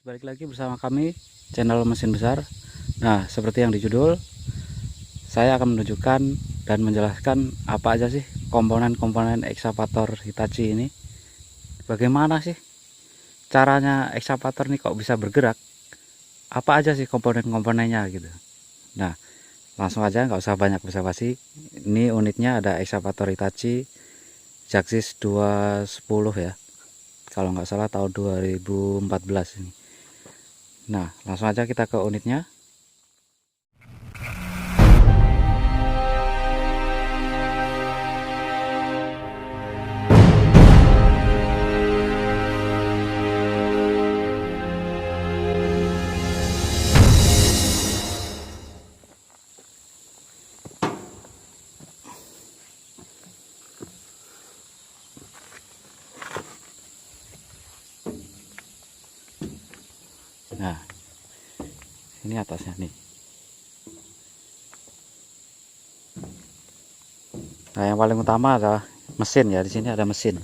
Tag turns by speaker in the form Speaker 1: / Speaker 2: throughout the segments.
Speaker 1: Balik lagi bersama kami channel mesin besar. Nah, seperti yang di judul, saya akan menunjukkan dan menjelaskan apa aja sih komponen-komponen ekskavator Hitachi ini. Bagaimana sih caranya ekskavator ini kok bisa bergerak? Apa aja sih komponen-komponennya gitu. Nah, langsung aja, nggak usah banyak basa-basi. Ini unitnya ada ekskavator Hitachi Jaxis 210 ya, kalau nggak salah tahun 2014 ini. Nah, langsung aja kita ke unitnya. Nah, ini atasnya nih. Nah, yang paling utama adalah mesin ya. Di sini ada mesin.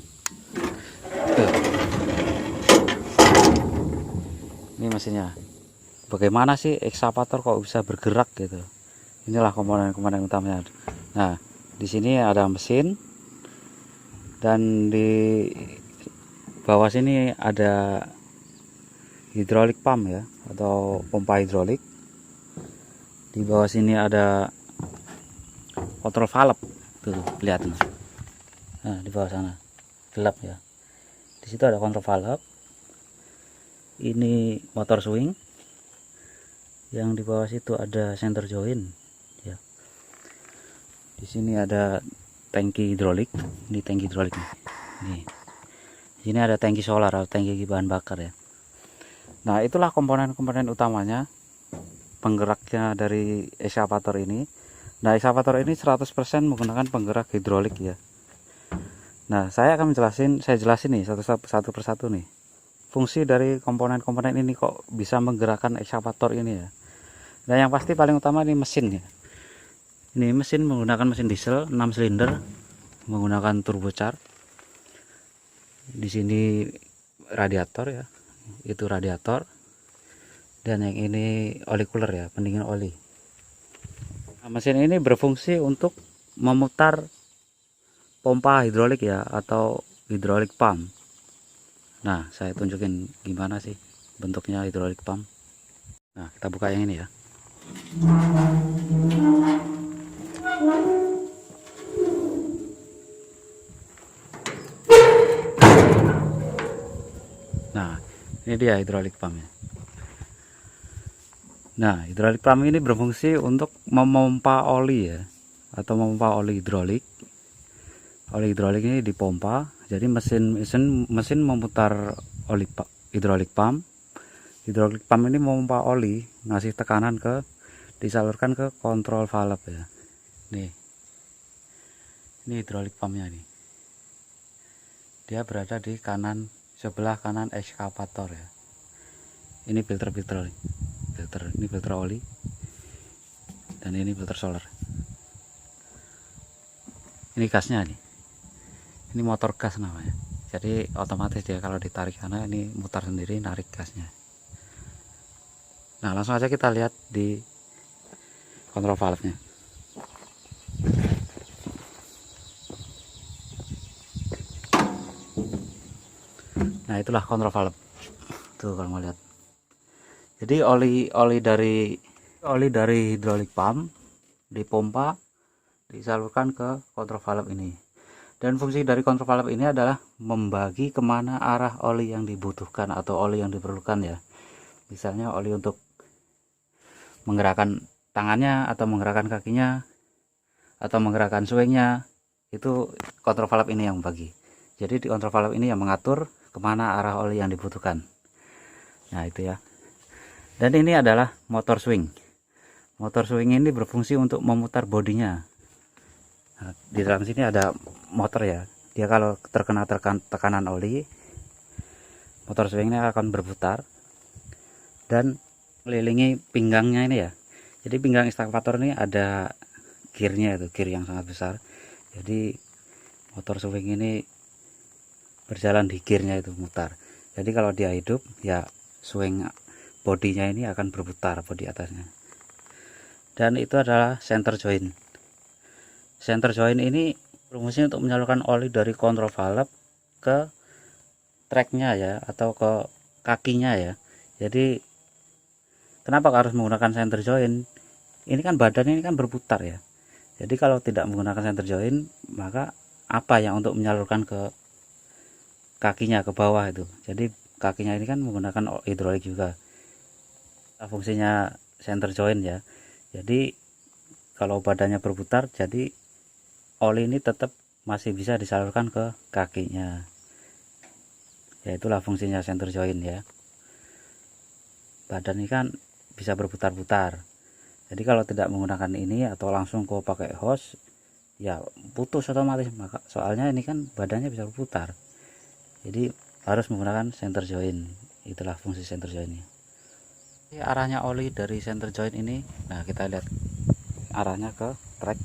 Speaker 1: Ini mesinnya. Bagaimana sih ekskavator kok bisa bergerak gitu? Inilah komponen-komponen utamanya. Nah, di sini ada mesin dan di bawah sini ada hidrolik pump ya, atau pompa hidrolik. Di bawah sini ada kontrol valve. Tuh, lihat nih. Nah, di bawah sana gelap ya. Di situ ada kontrol valve. Ini motor swing. Yang di bawah situ ada center joint ya. Di sini ada tangki hidrolik. Ini tangki hidrolik nih. Nih. Di sini ada tangki solar atau tangki bahan bakar ya. Nah, itulah komponen-komponen utamanya penggeraknya dari ekskavator ini. Nah, ekskavator ini 100% menggunakan penggerak hidrolik ya. Nah, saya jelasin nih satu persatu nih. Fungsi dari komponen-komponen ini kok bisa menggerakkan ekskavator ini ya. Nah, yang pasti paling utama ini mesin ya. Ini mesin menggunakan mesin diesel 6 silinder menggunakan turbocharger. Di sini radiator ya. Itu radiator. Dan yang ini oli cooler ya, pendingin oli. Nah, mesin ini berfungsi untuk memutar pompa hidrolik ya, atau hidrolik pump. Nah, saya tunjukin gimana sih bentuknya hidrolik pump. Nah, kita buka yang ini ya. Nah, ini dia hidrolik pumpnya. Nah, hidrolik pump ini berfungsi untuk memompa oli ya, atau memompa oli hidrolik. Oli hidrolik ini dipompa, jadi mesin memutar oli hidrolik pump. Hidrolik pump ini memompa oli, ngasih tekanan disalurkan ke kontrol valve ya. Nih, ini hidrolik pumpnya nih. Dia berada di sebelah kanan ekskavator ya. Ini filter ini filter oli, dan ini filter solar. Ini gasnya nih. Ini motor gas namanya. Jadi otomatis dia kalau ditarik sana ini mutar sendiri, narik gasnya. Nah, langsung aja kita lihat di kontrol valve-nya. Nah, itulah kontrol valve. Tuh kalau mau lihat. Jadi oli dari hidrolik pump dipompa, disalurkan ke kontrol valve ini. Dan fungsi dari kontrol valve ini adalah membagi kemana arah oli yang dibutuhkan atau oli yang diperlukan ya. Misalnya oli untuk menggerakkan tangannya atau menggerakkan kakinya atau menggerakkan swingnya, itu kontrol valve ini yang membagi. Jadi di kontrol valve ini yang mengatur kemana arah oli yang dibutuhkan. Nah, itu ya. Dan ini adalah motor swing. Motor swing ini berfungsi untuk memutar bodinya. Nah, di dalam sini ada motor ya. Dia kalau terkena tekanan oli, motor swingnya akan berputar dan mengelilingi pinggangnya ini ya. Jadi pinggang ekskavator ini ada gearnya, itu gear yang sangat besar. Jadi motor swing ini berjalan di gearnya itu mutar. Jadi kalau dia hidup ya swing bodinya ini akan berputar, bodi atasnya. Dan itu adalah center joint. Center joint ini berfungsi untuk menyalurkan oli dari kontrol valve ke tracknya ya, atau ke kakinya ya. Jadi kenapa harus menggunakan center joint? Ini kan badan ini kan berputar ya. Jadi kalau tidak menggunakan center joint, maka apa yang untuk menyalurkan ke kakinya, ke bawah itu. Jadi kakinya ini kan menggunakan hidrolik juga. Fungsinya center joint ya. Jadi kalau badannya berputar, jadi oli ini tetap masih bisa disalurkan ke kakinya. Ya itulah fungsinya center joint ya. Badan ini kan bisa berputar-putar. Jadi kalau tidak menggunakan ini atau langsung kau pakai hose, ya putus otomatis. Maka soalnya ini kan badannya bisa berputar. Jadi harus menggunakan center joint. Itulah fungsi center jointnya. Ini arahnya oli dari center joint ini. Nah kita lihat arahnya ke track.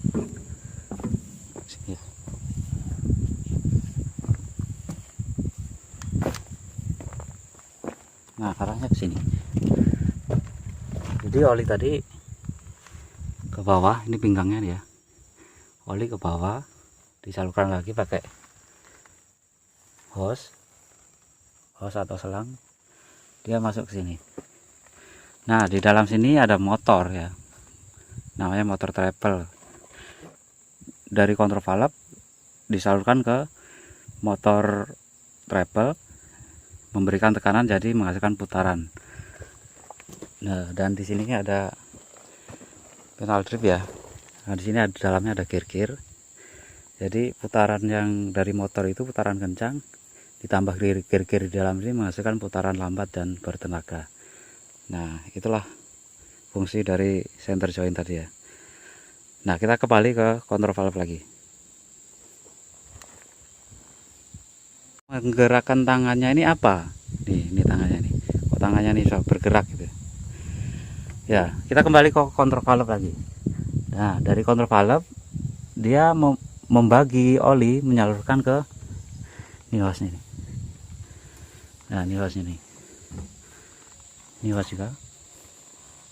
Speaker 1: Nah arahnya ke sini. Jadi oli tadi ke bawah, ini pinggangnya ya. Oli ke bawah, disalurkan lagi pakai hose atau selang. Dia masuk ke sini. Nah di dalam sini ada motor ya, namanya motor travel. Dari kontrol valve disalurkan ke motor travel, memberikan tekanan jadi menghasilkan putaran. Nah dan di sini ada pedal trip ya. Nah di sini ada dalamnya ada gear. Jadi putaran yang dari motor itu putaran kencang, ditambah gear di dalam ini menghasilkan putaran lambat dan bertenaga. Nah itulah fungsi dari center joint tadi ya. Nah kita kembali ke kontrol valve lagi. Menggerakkan tangannya ini apa? Ini tangannya nih. Oh, tangannya nih bisa bergerak gitu. Ya kita kembali ke kontrol valve lagi. Nah dari kontrol valve dia membagi oli, menyalurkan ke ini hose nih. Nah ini hose nih. Ini hose juga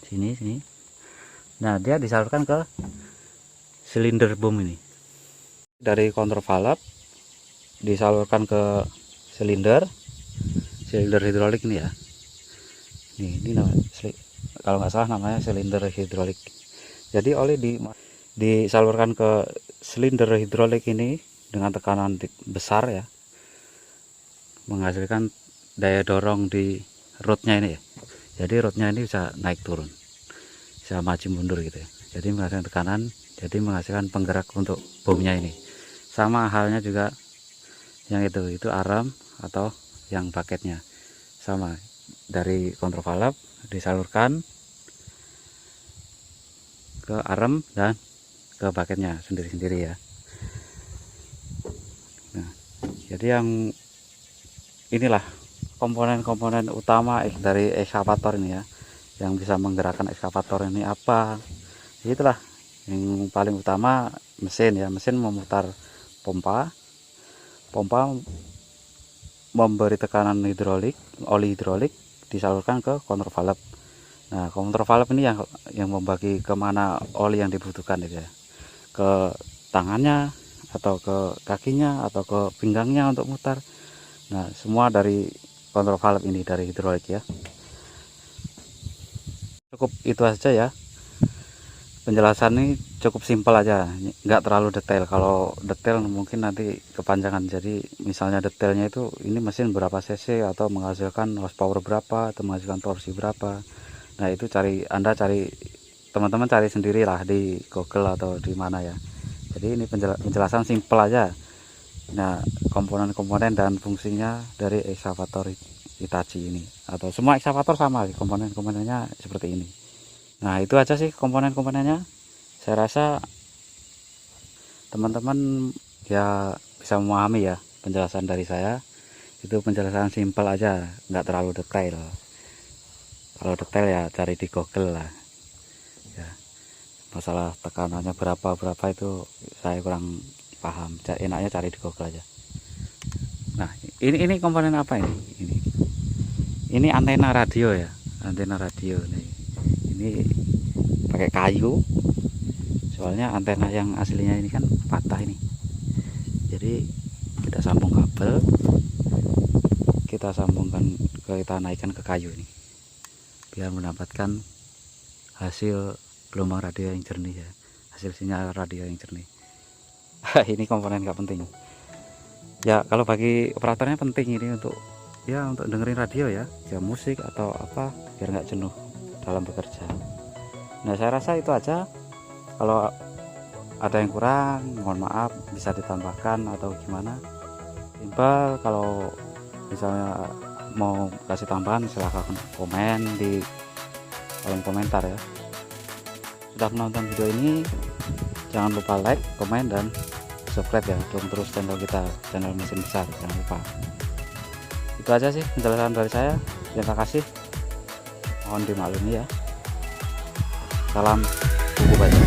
Speaker 1: sini. Nah dia disalurkan ke silinder boom ini. Dari kontrol valve disalurkan ke silinder hidrolik ini ya. Ini namanya, kalau nggak salah namanya silinder hidrolik. Jadi oli disalurkan ke silinder hidrolik ini dengan tekanan besar ya, menghasilkan daya dorong di rodnya ini ya. Jadi rodnya ini bisa naik turun, bisa maju mundur gitu ya. Jadi menghasilkan tekanan, jadi menghasilkan penggerak untuk bomnya ini. Sama halnya juga yang itu arm atau yang paketnya, sama dari kontrol valve disalurkan ke arm dan ke paketnya sendiri-sendiri ya. Nah, jadi yang inilah komponen-komponen utama dari ekskavator ini ya, yang bisa menggerakkan ekskavator ini apa? Itulah yang paling utama, mesin ya. Mesin memutar pompa memberi tekanan hidrolik, oli hidrolik disalurkan ke kontrol valve. Nah kontrol valve ini yang membagi kemana oli yang dibutuhkan gitu ya, ke tangannya atau ke kakinya atau ke pinggangnya untuk mutar. Nah semua dari kontrol valve ini, dari hidrolik ya. Cukup itu saja ya, penjelasan ini cukup simpel aja, nggak terlalu detail. Kalau detail mungkin nanti kepanjangan. Jadi misalnya detailnya itu ini mesin berapa cc atau menghasilkan horsepower berapa atau menghasilkan torsi berapa. Nah itu teman-teman cari sendirilah di Google atau di mana ya. Jadi ini penjelasan simpel aja. Nah komponen-komponen dan fungsinya dari ekskavator Hitachi ini, atau semua ekskavator sama komponen-komponennya seperti ini. Nah itu aja sih komponen-komponennya. Saya rasa teman-teman ya bisa memahami ya penjelasan dari saya. Itu penjelasan simpel aja, nggak terlalu detail. Kalau detail ya cari di Google lah ya. Masalah tekanannya berapa itu saya kurang paham, enaknya cari di Google aja. Nah ini komponen apa ini Ini antena radio ya, antena radio nih. Ini pakai kayu, soalnya antena yang aslinya ini kan patah ini. Jadi kita sambung kabel, kita sambungkan, kita naikkan ke kayu ini, biar mendapatkan hasil gelombang radio yang jernih ya, hasil sinyal radio yang jernih. Ini komponen nggak penting ya, kalau bagi operatornya penting ini untuk ya, untuk dengerin radio ya, musik atau apa, biar nggak jenuh dalam bekerja. Nah, saya rasa itu aja. Kalau ada yang kurang, mohon maaf, bisa ditambahkan atau gimana. Simpel. Kalau misalnya mau kasih tambahan, silahkan komen di kolom komentar ya. Sudah menonton video ini, jangan lupa like, komen, dan subscribe ya, dukung terus channel kita, channel mesin besar, jangan lupa. Itu aja sih penjelasan dari saya. Terima kasih, mohon dimaklumi ya. Salam buku baca.